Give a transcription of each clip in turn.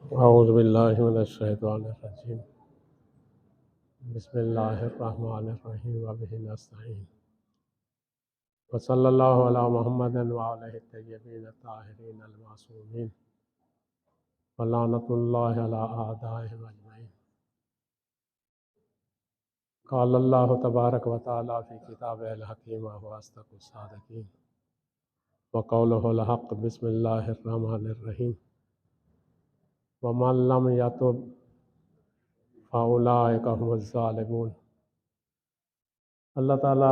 औज़ुबिल्लाहि मिनश्शैतानिर्रजीम। बिस्मिल्लाहिर्रहमानिर्रहीम व बिहि नस्तईन। व सल्लल्लाहु अला मुहम्मदिन व आलिहि तय्यबीन ताहिरीन अल मासूमीन व लानतुल्लाहि अला आदाइहिम अजमईन। क़ाल अल्लाहु तबारक व तआला फ़ी किताबिहिल हकीम व हुवा अस्दक़ुस सादिक़ीन व क़ौलुहुल हक़। बिस्मिल्लाहिर्रहमानिर्रहीम। व मन लम यतुब फ़उलाइका हुमुज़ ज़ालिमून। अल्लाह ताला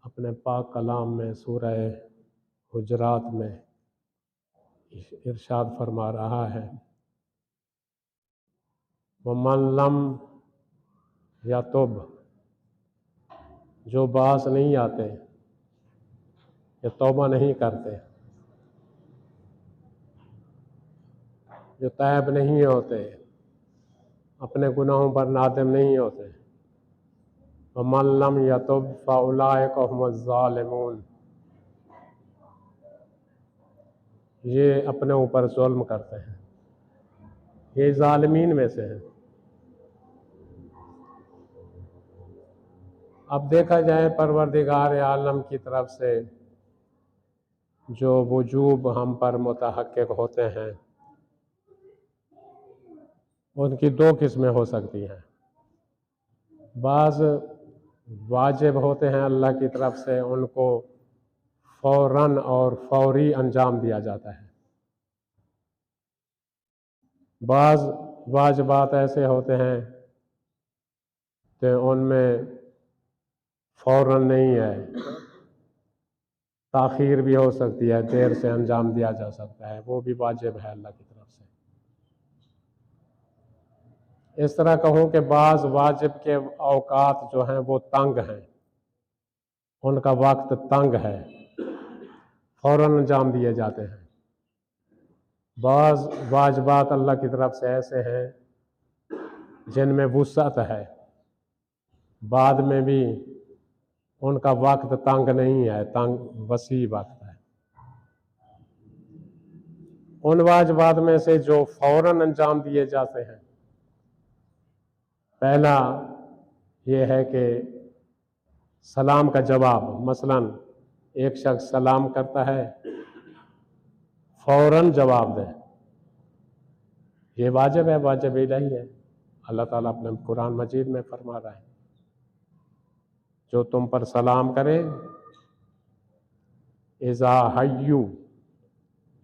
अपने पाक कलाम में सूरह हुजरात में इरशाद फरमा रहा है, वमन लम यतुब, जो बास नहीं आते या तौबा नहीं करते, जो तैब नहीं होते, अपने गुनाहों पर नादिम नहीं होते, वमन लम यतुब फ़उलाइका हुमुज़ ज़ालिमून, ये अपने ऊपर जुल्म करते हैं, ये ज़ालिमीन में से हैं। अब देखा जाए परवरदिगार आलम की तरफ से जो वजूब हम पर मुतहक्किक होते हैं, उनकी दो किस्में हो सकती हैं। बाज़ वाजिब होते हैं अल्लाह की तरफ से, उनको फ़ौरन और फौरी अंजाम दिया जाता है। बाज़ वाजिबात ऐसे होते हैं कि उनमें फ़ौरन नहीं है, ताख़ीर भी हो सकती है, देर से अंजाम दिया जा सकता है, वो भी वाजिब है अल्लाह की तरफ से। इस तरह कहूँ कि बाज़ वाजिब के औकात जो हैं वो तंग हैं, उनका वक्त तंग है, फ़ौरन अंजाम दिए जाते हैं। बाज़ वाजिबात अल्लाह की तरफ से ऐसे हैं जिनमें वुसअत है, बाद में भी उनका वक्त तंग नहीं है, तंग वसी वक्त है। उन वाजिबात में से जो फ़ौरन अंजाम दिए जाते हैं, पहला ये है कि सलाम का जवाब, मसलन एक शख्स सलाम करता है, फ़ौरन जवाब दें, ये वाजिब है, वाजिब इलाही है। अल्लाह ताला अपने कुरान मजीद में फरमा रहा है, जो तुम पर सलाम करे, इज़ा हय्यू,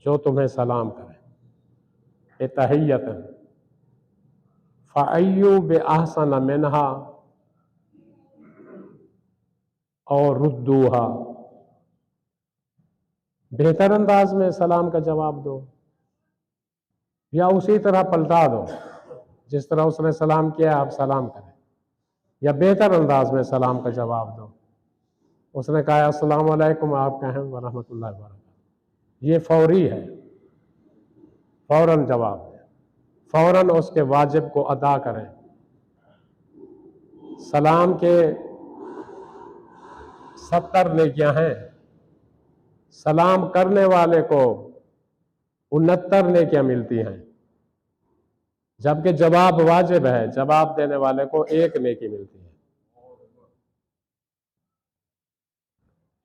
जो तुम्हें सलाम करे, तहियतन फ़अय्यू बिअहसन मिन्हा और रुद्दूहा, बेहतर अंदाज में सलाम का जवाब दो या उसी तरह पलटा दो, जिस तरह उसने सलाम किया आप सलाम करें, या बेहतर अंदाज में सलाम का जवाब दो। उसने कहा अस्सलाम वालेकुम, आप कहें व रहमतुल्लाहि व बरकातहू, ये फौरी है, फ़ौरन जवाब दें, फ़ौरन उसके वाजिब को अदा करें। सलाम के 70 नेकियां हैं, सलाम करने वाले को 69 नेकियां मिलती हैं, जबकि जवाब वाजिब है, जवाब देने वाले को 1 नेकी मिलती है,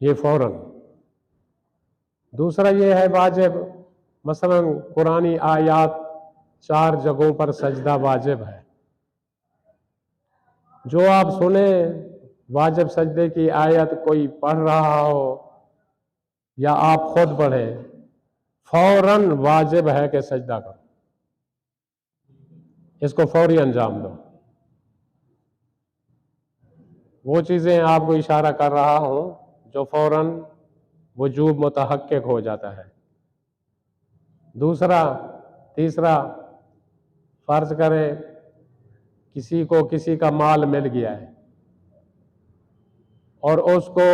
ये फ़ौरन। दूसरा ये है वाजिब, मसलन कुरानी आयात 4 जगहों पर सजदा वाजिब है, जो आप सुने वाजिब सजदे की आयत कोई पढ़ रहा हो या आप खुद पढ़े, फ़ौरन वाजिब है कि सजदा करो, इसको फौरी अंजाम दो। वो चीज़ें आपको इशारा कर रहा हूं जो फ़ौरन वजूब मुतहक्किक हो जाता है। दूसरा, तीसरा, फ़र्ज करें किसी को किसी का माल मिल गया है और उसको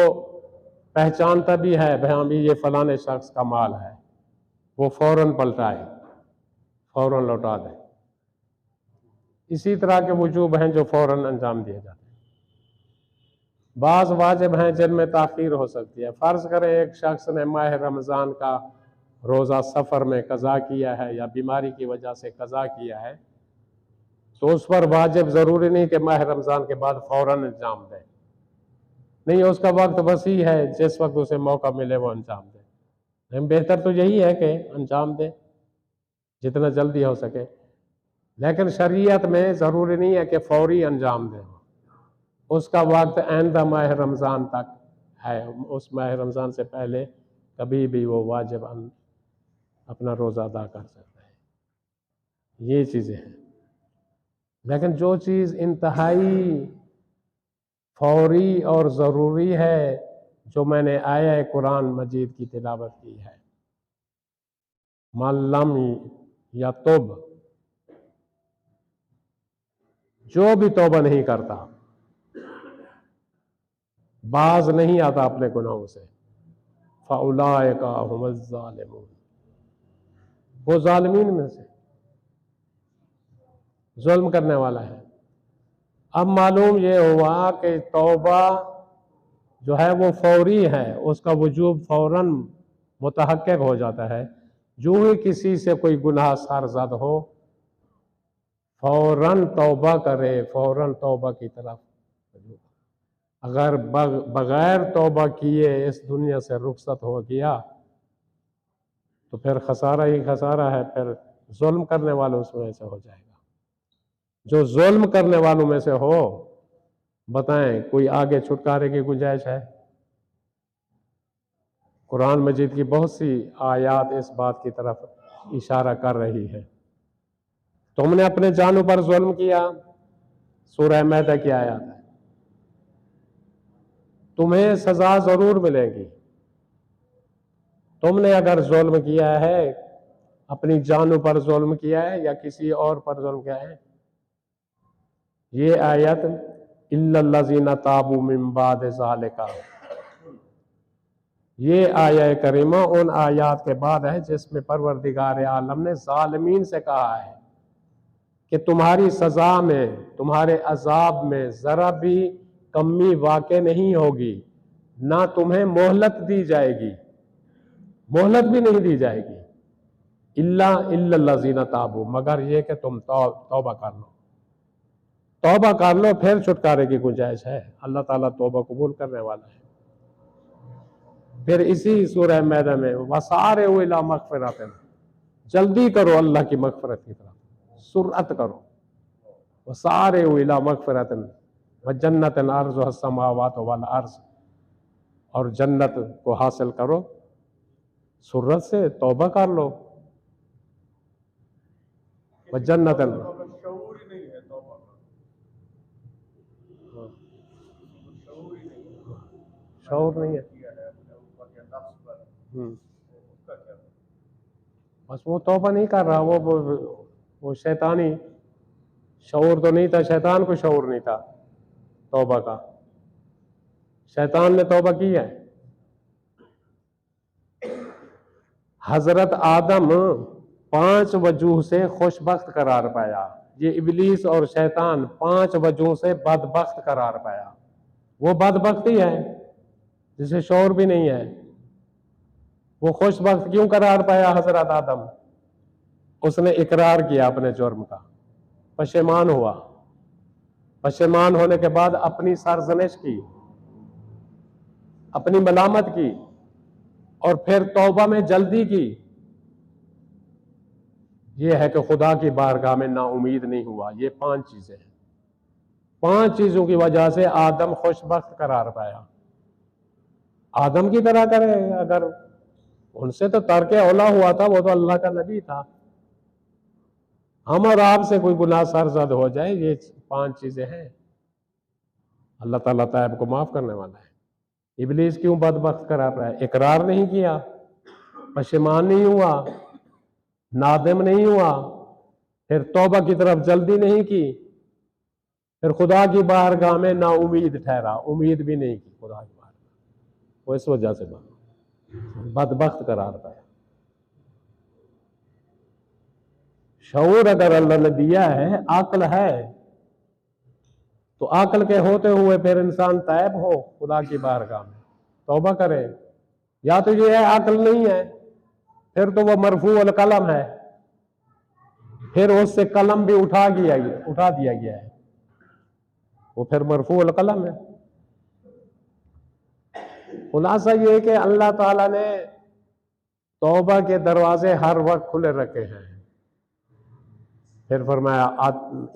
पहचानता भी है, भाई भी ये फलाने शख्स का माल है, वो फ़ौरन पलटाए, फ़ौरन लौटा दे। इसी तरह के वजूब हैं जो फ़ौरन अंजाम दिए जाते हैं। बाज़ वाजिब हैं जिनमें ताख़ीर हो सकती है। फ़र्ज़ करें एक शख्स ने माह रमज़ान का रोज़ा सफ़र में कज़ा किया है या बीमारी की वजह से कज़ा किया है, तो उस पर वाजिब ज़रूरी नहीं कि माह रमज़ान के बाद फ़ौरन अंजाम दे। नहीं, उसका वक्त वसी है, जिस वक्त उसे मौका मिले वो अंजाम दे। लेकिन बेहतर तो यही है कि अंजाम दे जितना जल्दी हो सके। लेकिन शरीयत में ज़रूरी नहीं है कि फ़ौरी अंजाम दे, उसका वक्त आइंदा माह रमज़ान तक है। उस माह रमज़ान से पहले कभी भी वो वाजिब अपना रोज़ा अदा कर सकता है। ये चीज़ें हैं। लेकिन जो चीज़ इंतहाई फौरी और ज़रूरी है, जो मैंने आया कुरान मजीद की तिलावत की है, मल्लम या तोब, जो भी तौबा नहीं करता, बाज नहीं आता अपने गुनाहों से, फ़उलाइका हुमुज़ ज़ालिमून, वो ज़ालिमीन में से जुल्म करने वाला है। अब मालूम ये हुआ कि तौबा जो है वो फौरी है, उसका वजूब फौरन मुतहक्किक हो जाता है। जो ही किसी से कोई गुनाह सरज़द हो, फौरन तौबा करे, फौरन तौबा की तरफ। अगर बगैर तौबा किए इस दुनिया से रुखसत हो गया तो फिर खसारा ही खसारा है, फिर जुल्म करने वालों उसमें से हो जाएगा। जो जुल्म करने वालों में से हो, बताएं कोई आगे छुटकारे की गुंजाइश है? कुरान मजीद की बहुत सी आयात इस बात की तरफ इशारा कर रही है। तुमने अपने जानों पर जुल्म किया, सूरह मैदा की आयत है, तुम्हें सजा जरूर मिलेगी। तुमने अगर जुल्म किया है, अपनी जानों पर जुल्म किया है या किसी और पर जुल्म किया है, ये आयत इल्लल्लज़ीना ताबू मिन बाद ज़ालिका, ये आया करीमा उन आयात के बाद है जिसमें परवरदिगार आलम ने ज़ालिमीन से कहा है कि तुम्हारी सजा में, तुम्हारे अजाब में जरा भी कमी वाक़ई नहीं होगी, ना तुम्हें मोहलत दी जाएगी, मोहलत भी नहीं दी जाएगी। इल्लल्लज़ीना ताबू, मगर ये कि तुम तौबा कर लो, तौबा कर लो, फिर छुटकारे की गुंजाइश है। अल्लाह ताला तौबा कबूल करने वाला है। फिर इसी सूरह मैदा में वसारे इला मग़फ़िरतिन, जल्दी करो अल्लाह की मग़फ़िरत की तरफ, सुरअत करो। वसारे इला मग़फ़िरतिन व जन्नतिन अर्ज़ुहा अस्समावातु वल अर्ज़, और जन्नत को हासिल करो सुरत से, तौबा कर लो। व जन्नतिन, शऊर नहीं है, बस वो तौबा नहीं कर रहा, वो शैतानी शऊर तो नहीं था, शैतान को शऊर नहीं था तौबा का। शैतान ने तौबा की है। हजरत आदम 5 वजूह से खुशबख्त करार पाया, ये इबलीस और शैतान 5 वजूह से बदबख्त करार पाया। वो बदबख्त ही है जिसे शौर भी नहीं है। वो खुशबख्त क्यों करार पाया हजरत आदम? उसने इकरार किया अपने जुर्म का, पशेमान हुआ, पशेमान होने के बाद अपनी सरजनिश की, अपनी मलामत की, और फिर तौबा में जल्दी की। यह है कि खुदा की बारगाह में नाउमीद नहीं हुआ। ये 5 चीजें हैं। 5 चीजों की वजह से आदम खुशबख्त करार पाया। आदम की तरह करे, अगर उनसे तो तर्क औला हुआ था, वो तो अल्लाह का नबी था। हम और आपसे कोई गुनाह सरजद हो जाए, ये 5 चीजें हैं, अल्लाह ताला तैब को माफ करने वाला है। इबलीस क्यों बदबख्त करार पाया? इकरार नहीं किया, पशेमान नहीं हुआ, नादिम नहीं हुआ, फिर तौबा की तरफ जल्दी नहीं की, फिर खुदा की बारगाह में ना उम्मीद ठहरा, उम्मीद भी नहीं की खुदा की बारगाह, वो इस वजह से बदबख्त करार पाया। शऊर अगर अल्लाह ने दिया है, अक्ल है, तो अक्ल के होते हुए फिर इंसान तैब हो खुदा की बारगाह में, तौबा करे। या तो ये है अक्ल नहीं है, फिर तो वो मरफूअल कलम है, फिर उससे कलम भी उठा दिया गया है, वो फिर मरफूअल कलम है। खुलासा ये है कि अल्लाह ताला ने तौबा के दरवाजे हर वक्त खुले रखे हैं। फिर फरमाया,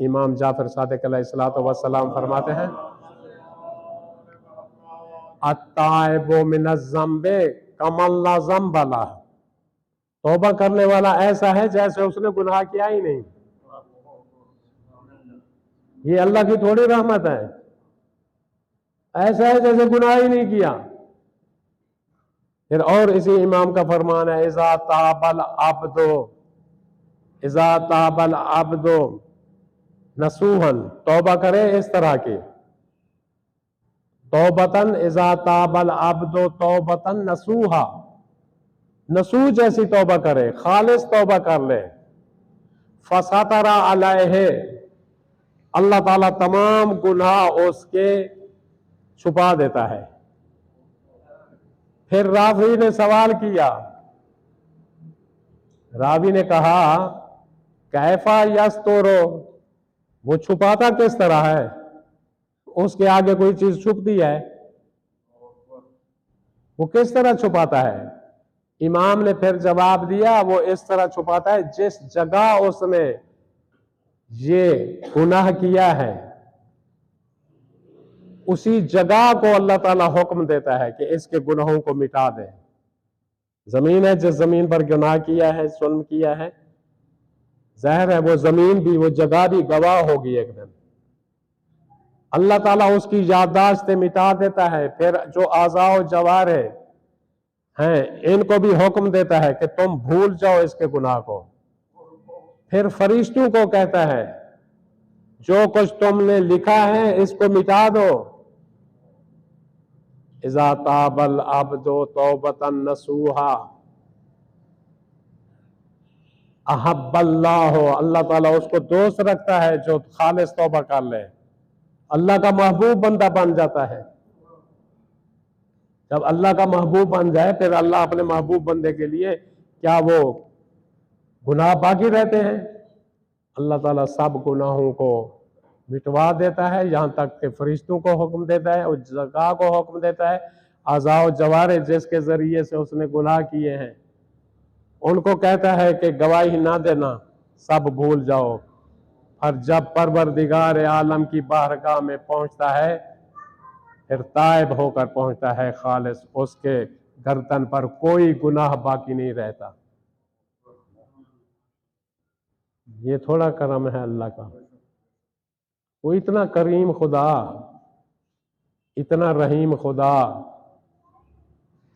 इमाम जाफर सादिक अलैहिस्सलातु वस्सलाम फरमाते हैं, अत्ताइबु मिनज़्ज़म्बि कमन ला ज़म्ब लह, तौबा करने वाला ऐसा है जैसे उसने गुनाह किया ही नहीं। ये अल्लाह की थोड़ी रहमत है, ऐसा है जैसे गुनाह ही नहीं किया। फिर और इसी इमाम का फरमान है, इज़ा ताबल अब्दो नसूहन, तौबा करे इस तरह की, तौबतन इज़ा ताबल अब्दो तौबतन नसूहा, नसूह जैसी तौबा करे, खालिस तौबा कर ले, फसतरा अलैहि, अल्लाह ताला तमाम गुनाह उसके छुपा देता है। फिर रावी ने सवाल किया, रावी ने कहा, कैफा यस्तुरो, वो छुपाता किस तरह है, उसके आगे कोई चीज छुपती है, वो किस तरह छुपाता है? इमाम ने फिर जवाब दिया, वो इस तरह छुपाता है जिस जगह उसने ये गुनाह किया है उसी जगह को अल्लाह ताला हुक्म देता है कि इसके गुनाहों को मिटा दे। जमीन है, जिस जमीन पर गुनाह किया है, जुल्म किया है, जाहिर है वो जमीन भी, वो जगह भी गवाह होगी एक दिन। अल्लाह ताला उसकी याददाश्त मिटा देता है। फिर जो आज़ाओ जवार हैं, इनको भी हुक्म देता है कि तुम भूल जाओ इसके गुनाह को। फिर फरिश्तों को कहता है, जो कुछ तुमने लिखा है इसको मिटा दो। इज़ा ताबल अब्दो तौबतन नसूहा अहब्बल्लाहु, अल्लाह ताला उसको दोस्त रखता है जो खालिस तौबा कर ले, अल्लाह का महबूब बंदा बन जाता है। जब अल्लाह का महबूब बन जाए फिर अल्लाह अपने महबूब बंदे के लिए क्या वो गुनाह बाकी रहते हैं? अल्लाह ताला सब गुनाहों को मिटवा देता है, यहां तक कि फरिश्तों को हुक्म देता है, उस जगह को हुक्म देता है, आज़ाओ जवारे जिसके जरिए से उसने गुनाह किए हैं उनको कहता है कि गवाही ना देना, सब भूल जाओ। और जब परवरदिगार आलम की बारगाह में पहुंचता है फिर ताइब होकर पहुंचता है खालिस, उसके गर्दन पर कोई गुनाह बाकी नहीं रहता। ये थोड़ा करम है अल्लाह का। वो इतना करीम खुदा, इतना रहीम खुदा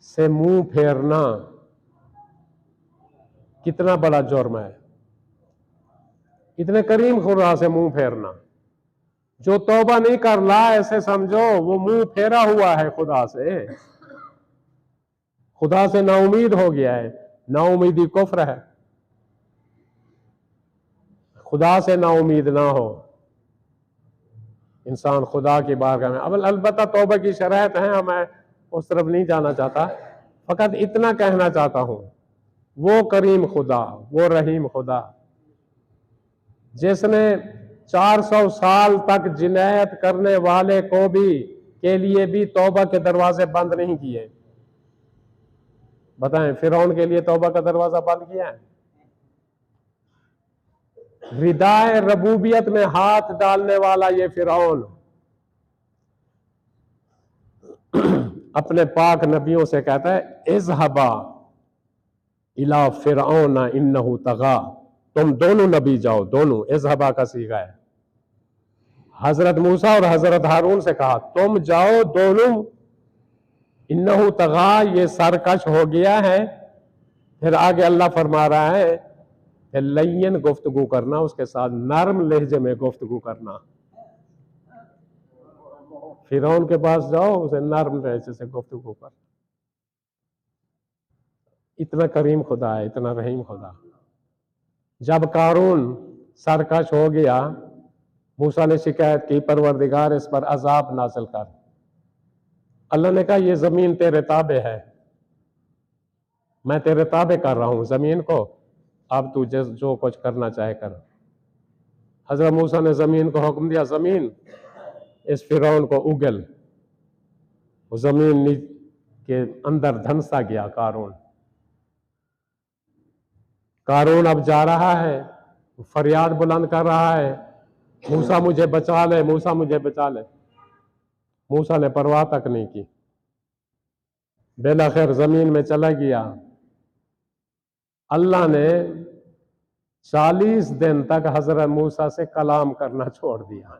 से मुंह फेरना कितना बड़ा जुर्म है। इतने करीम खुदा से मुंह फेरना, जो तौबा नहीं कर रहा ऐसे समझो वो मुंह फेरा हुआ है खुदा से, खुदा से नाउमीद हो गया है। नाउमीदी कुफ्र है, खुदा से नाउमीद ना हो इंसान खुदा की बारगाह में। अब अलबत्ता तौबा की शराइत है, मैं उस तरफ नहीं जाना चाहता, फकत इतना कहना चाहता हूं, वो करीम खुदा, वो रहीम खुदा जिसने 400 साल तक जिनायत करने वाले को भी के लिए भी तौबा के दरवाजे बंद नहीं किए। बताएं, फिरौन के लिए तौबा का दरवाजा बंद किया है? रिदाए रबूबियत में हाथ डालने वाला ये फिरौन अपने पाक नबियों से कहता है, इज़हबा इला फिरौन इन्नहु तगा, तुम दोनों नबी जाओ, दोनों, इज़हबा का सीगा है। हजरत मूसा और हजरत हारून से कहा तुम जाओ दोनों, इन्नहु तगा, ये सरकश हो गया है। फिर आगे अल्लाह फरमा रहा है लय्यन गुफ्तगू करना, उसके साथ नरम लहजे में गुफ्तगू करना। फिरौन के पास जाओ, उसे नरम लहजे से गुफ्तगू कर। इतना करीम खुदा है, इतना रहीम खुदा। जब कारून सरकश हो गया, मूसा ने शिकायत की, परवरदिगार इस पर अजाब नाज़िल कर। अल्लाह ने कहा ये जमीन तेरे ताबे है, मैं तेरे ताबे कर रहा हूँ ज़मीन को, अब तू जो कुछ करना चाहे कर। हज़रत मूसा ने ज़मीन को हुक्म दिया, ज़मीन इस फिरौन को उगल। वो ज़मीन के अंदर धंसा गया कारून। कारून अब जा रहा है, फरियाद बुलंद कर रहा है, मूसा मुझे बचा ले, मूसा मुझे बचा ले। मूसा ने परवाह तक नहीं की, बेलाखिर जमीन में चला गया। अल्लाह ने 40 दिन तक हजरत मूसा से कलाम करना छोड़ दिया।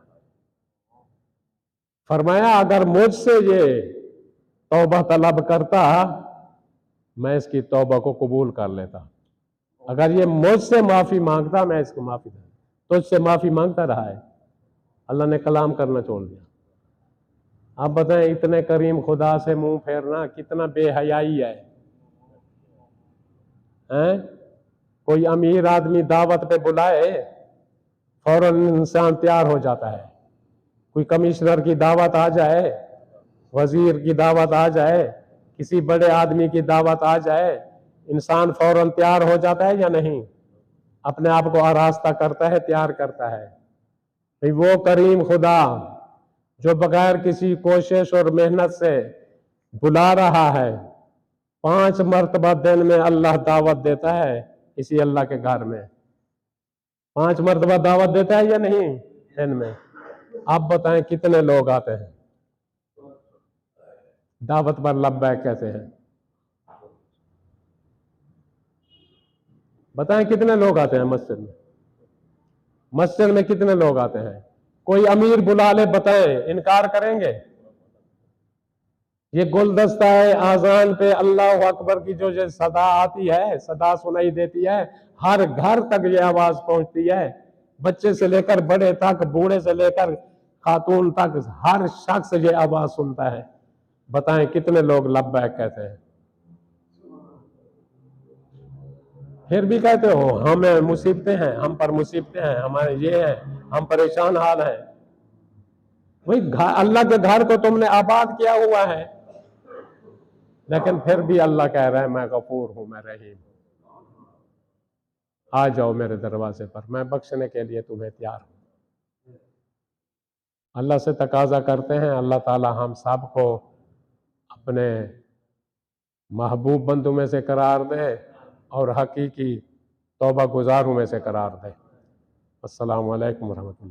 फरमाया अगर मुझसे ये तौबा तलब करता, मैं इसकी तौबा को कबूल कर लेता। अगर ये मुझसे माफी मांगता, मैं इसको माफी दे। तुझसे माफी मांगता रहा है, अल्लाह ने कलाम करना छोड़ दिया। आप बताएं, इतने करीम खुदा से मुंह फेरना कितना बेहयाई है? हैं? कोई अमीर आदमी दावत पे बुलाए, फौरन इंसान तैयार हो जाता है। कोई कमिश्नर की दावत आ जाए, वजीर की दावत आ जाए, किसी बड़े आदमी की दावत आ जाए, इंसान फौरन तैयार हो जाता है या नहीं? अपने आप को आरास्ता करता है, तैयार करता है। भाई वो करीम खुदा जो बगैर किसी कोशिश और मेहनत से बुला रहा है, 5 मरतबा दिन में अल्लाह दावत देता है इसी अल्लाह के घर में। 5 मरतबा दावत देता है या नहीं दिन में? आप बताएं कितने लोग आते हैं दावत पर लब्बैक कहते हैं? बताएं कितने लोग आते हैं मस्जिद में? मस्जिद में कितने लोग आते हैं? कोई अमीर बुला ले, बताएं, इनकार करेंगे? ये गुलदस्ता है आजान पे अल्लाह अकबर की जो सदा आती है, सदा सुनाई देती है, हर घर तक ये आवाज पहुंचती है। बच्चे से लेकर बड़े तक, बूढ़े से लेकर खातून तक, हर शख्स ये आवाज सुनता है। बताएं कितने लोग लब्बैक कहते हैं? फिर भी कहते हो हमें मुसीबतें हैं, हम पर मुसीबतें हैं, हमारे ये हैं, हम परेशान हाल हैं। वही अल्लाह के घर को तुमने आबाद किया हुआ है, लेकिन फिर भी अल्लाह कह रहा है मैं गफूर हूं, मैं रहीम। आ जाओ मेरे दरवाजे पर, मैं बख्शने के लिए तुम्हें तैयार हूं। अल्लाह से तकाजा करते हैं, अल्लाह ताला हम सब को अपने महबूब बंदों में से करार दे और हकीकी तौबा गुजारों में से करार दे। अस्सलामु अलैकुम रहमतुल्लाह।